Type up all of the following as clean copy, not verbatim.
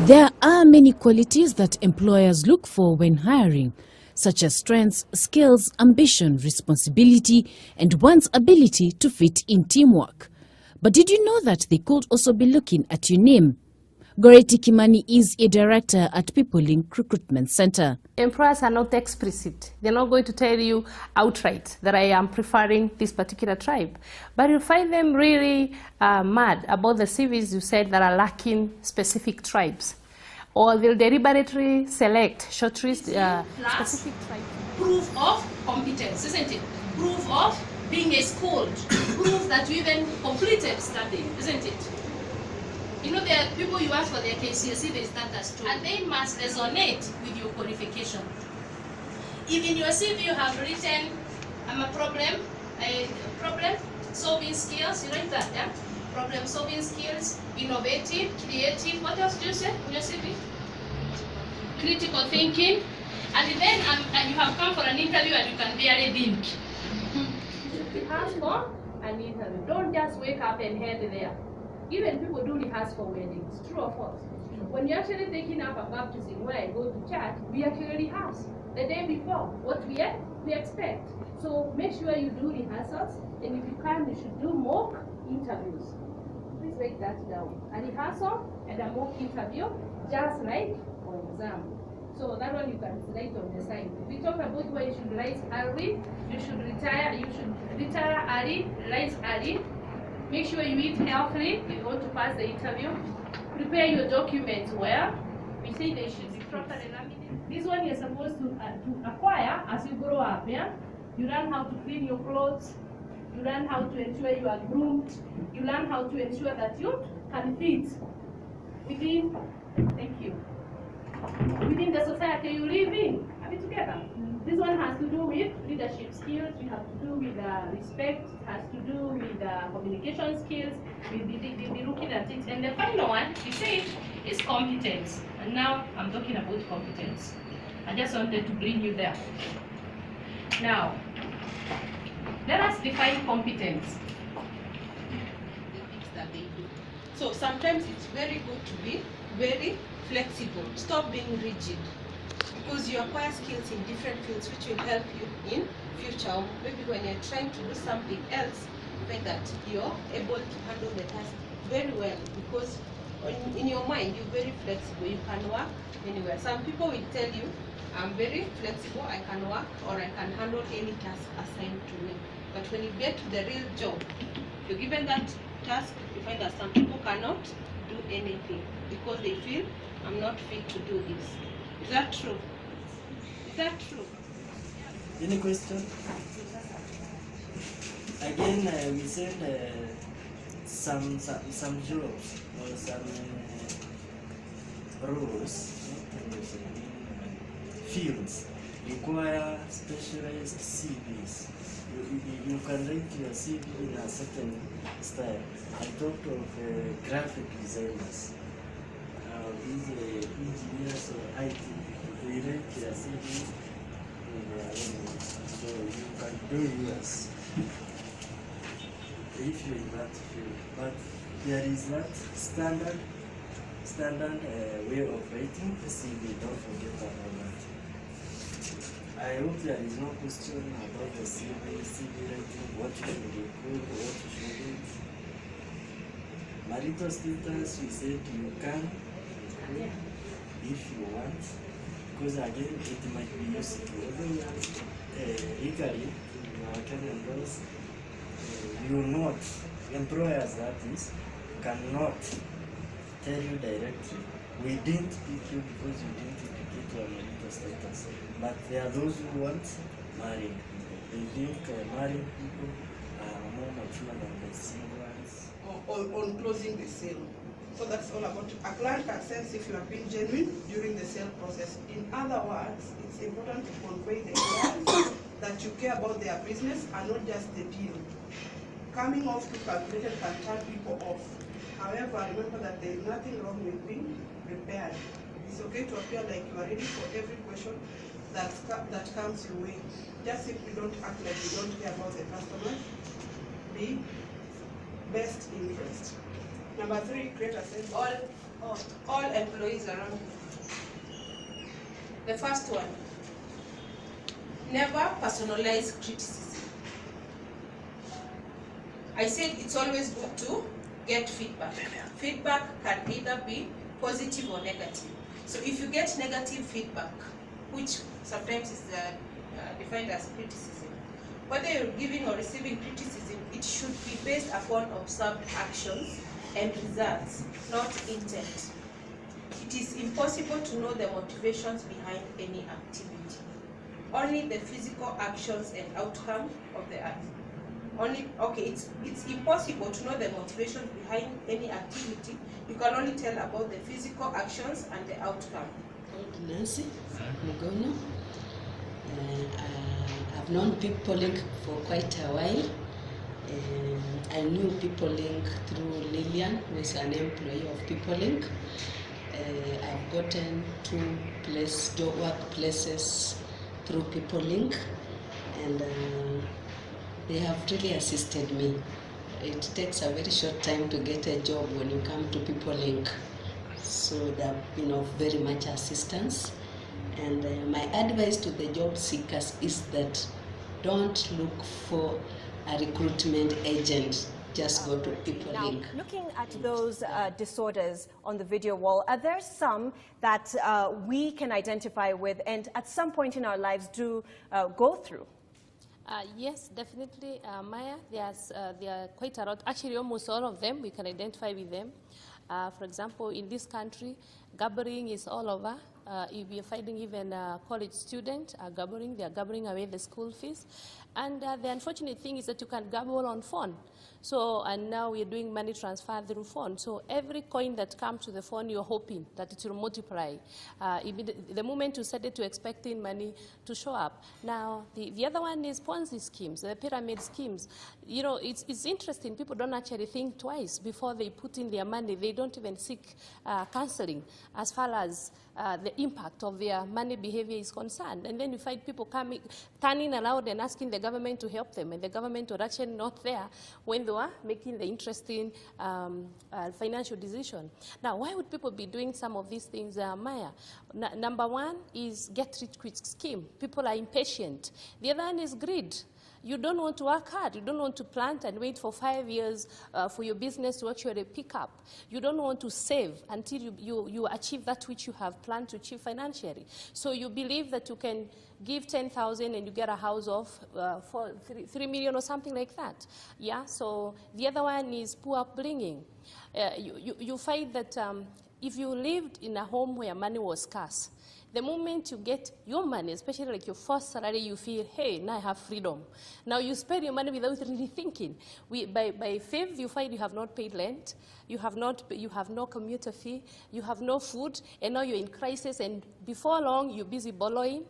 There are many qualities that employers look for when hiring, such as strengths, skills, ambition, responsibility, and one's ability to fit in teamwork. But did you know that they could also be looking at your name? Goreti Kimani is a director at Peoplelink Recruitment Center. Employers are not explicit. They're not going to tell you outright that I am preferring this particular tribe. But you'll find them really mad about the CVs you said that are lacking specific tribes. Or they'll deliberately select, shortlist specific tribes. Proof of competence, isn't it? Proof of being a schooled. Proof that you even completed studying, isn't it? You know, there are people you ask for their KCSE, they start as two, and they must resonate with your qualification. If in your CV you have written, I'm a problem solving skills, you write that, yeah? Problem solving skills, innovative, creative, what else do you say in your CV? Critical thinking, and then you have come for an interview and you can barely think. Rehearse for an interview. Don't just wake up and head there. Even people do rehearse for weddings, true or false? When you're actually taking up a baptism where I go to church, we actually rehearse the day before what we expect. So make sure you do rehearsals, and if you can, you should do mock interviews. Please write that down. A rehearsal and a mock interview, just like for exam. So that one you can write on the side. We talked about where you should rise early, you should retire early, rise early. Make sure you eat healthily if you want to pass the interview. Prepare your documents well. We say they should be properly laminated. This one you're supposed to acquire as you grow up, yeah? You learn how to clean your clothes. You learn how to ensure you are groomed. You learn how to ensure that you can fit within, thank you, within the society you live in. Are we together? This one has to do with leadership skills, we have to do with respect, it has to do with communication skills, we'll be looking at it. And the final one, we say, is competence. And now I'm talking about competence. I just wanted to bring you there. Now, let us define competence. So sometimes it's very good to be very flexible. Stop being rigid. Because you acquire skills in different fields which will help you in future. Or maybe when you're trying to do something else, find that you're able to handle the task very well, because in your mind you're very flexible. You can work anywhere. Some people will tell you, I'm very flexible, I can work or I can handle any task assigned to me. But when you get to the real job, you're given that task, you find that some people cannot do anything because they feel, I'm not fit to do this. Is that true? Is that true? Any question? Again, we said some jobs or some roles, fields require specialized CVs. You can write your CV in a certain style. I talked of graphic designers. These engineers or IT, they write their CV in their own, so you can do yours if you're in that field. But there is that standard way of writing the CV. Don't forget about that. I hope there is no question about the CV writing, what you should improve, what you shouldn't. Marital status, we said you can. If you want, because again it might be useful. Legally, in our Kenyan laws, you not, employers that is, cannot tell you directly, we didn't pick you because you didn't indicate your marital status. But there are those who want married people. They think married people are more mature than the single ones. On closing the sale. So that's all about a client can sense if you are being genuine during the sale process. In other words, it's important to convey the client that you care about their business and not just the deal. Coming off too calculated can turn people off. However, remember that there is nothing wrong with being prepared. It's okay to appear like you are ready for every question that comes your way. Just simply don't act like you don't care about the customer. Be best interest. Number 3, create a sense all employees around you. The first one, never personalize criticism. I said it's always good to get feedback. Feedback can either be positive or negative. So if you get negative feedback, which sometimes is defined as criticism, whether you're giving or receiving criticism, it should be based upon observed actions and results, not intent. It is impossible to know the motivations behind any activity. Only the physical actions and outcome of the act. It's impossible to know the motivations behind any activity. You can only tell about the physical actions and the outcome. Nancy Mugono. I've known Peoplelink for quite a while. I knew Peoplelink through Lillian, who is an employee of Peoplelink. I've gotten 2 workplaces through Peoplelink, and they have really assisted me. It takes a very short time to get a job when you come to Peoplelink, so they've been of very much assistance. And my advice to the job seekers is that don't look for a recruitment agent. Just go to Peoplelink. Now, looking at those disorders on the video wall, are there some that we can identify with and at some point in our lives do go through? Yes, definitely, Maya. There are quite a lot. Actually, almost all of them, we can identify with them. For example, in this country, gabbering is all over. If you're finding even college students are gabbering, they are gabbering away the school fees. And the unfortunate thing is that you can gabble on phone. So, and now we're doing money transfer through phone. So every coin that comes to the phone, you're hoping that it will multiply. The moment you started to expecting money to show up. Now, the other one is Ponzi schemes, the pyramid schemes. You know, it's interesting. People don't actually think twice before they put in their money. They don't even seek counseling as far as the impact of their money behavior is concerned. And then you find people turning around and asking the government to help them, and the government was actually not there when they were making the interesting financial decision. Now, why would people be doing some of these things, Maya? Number one is get-rich-quick scheme. People are impatient. The other one is greed. You don't want to work hard. You don't want to plant and wait for 5 years for your business to actually pick up. You don't want to save until you achieve that which you have planned to achieve financially. So you believe that you can give 10,000 and you get a house of 3 million or something like that. Yeah. So the other one is poor upbringing. You find that if you lived in a home where money was scarce, the moment you get your money, especially like your first salary, you feel, hey, now I have freedom. Now you spend your money without really thinking. By fifth, you find you have not paid rent, you have no commuter fee, you have no food, and now you're in crisis, and before long, you're busy borrowing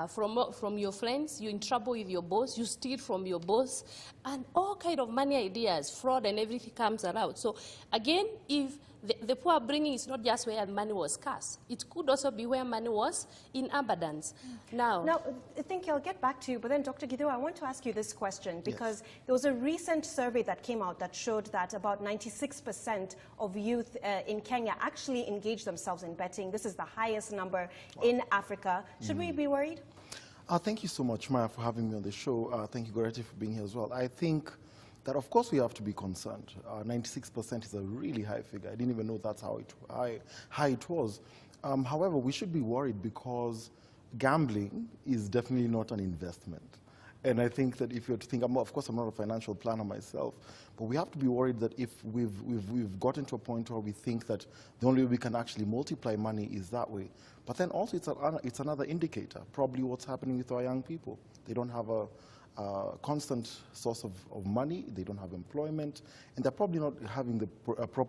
from your friends, you're in trouble with your boss, you steal from your boss, and all kind of money ideas, fraud and everything comes around. So again, if the poor upbringing is not just where money was scarce. It could also be where money was in abundance. Now, I think I'll get back to you, but then Dr. Gideon, I want to ask you this question because there was a recent survey that came out that showed that about 96% of youth in Kenya actually engage themselves in betting. This is the highest number in Africa. Should we be worried? Thank you so much, Maya, for having me on the show. Thank you, Goreti, for being here as well. I think that, of course, we have to be concerned. 96% is a really high figure. I didn't even know that's how high it was. However, we should be worried because gambling is definitely not an investment. And I think that if you're to think, of course, I'm not a financial planner myself, but we have to be worried that if we've gotten to a point where we think that the only way we can actually multiply money is that way. But then also it's another indicator, probably what's happening with our young people. They don't have a constant source of money, they don't have employment, and they're probably not having the proper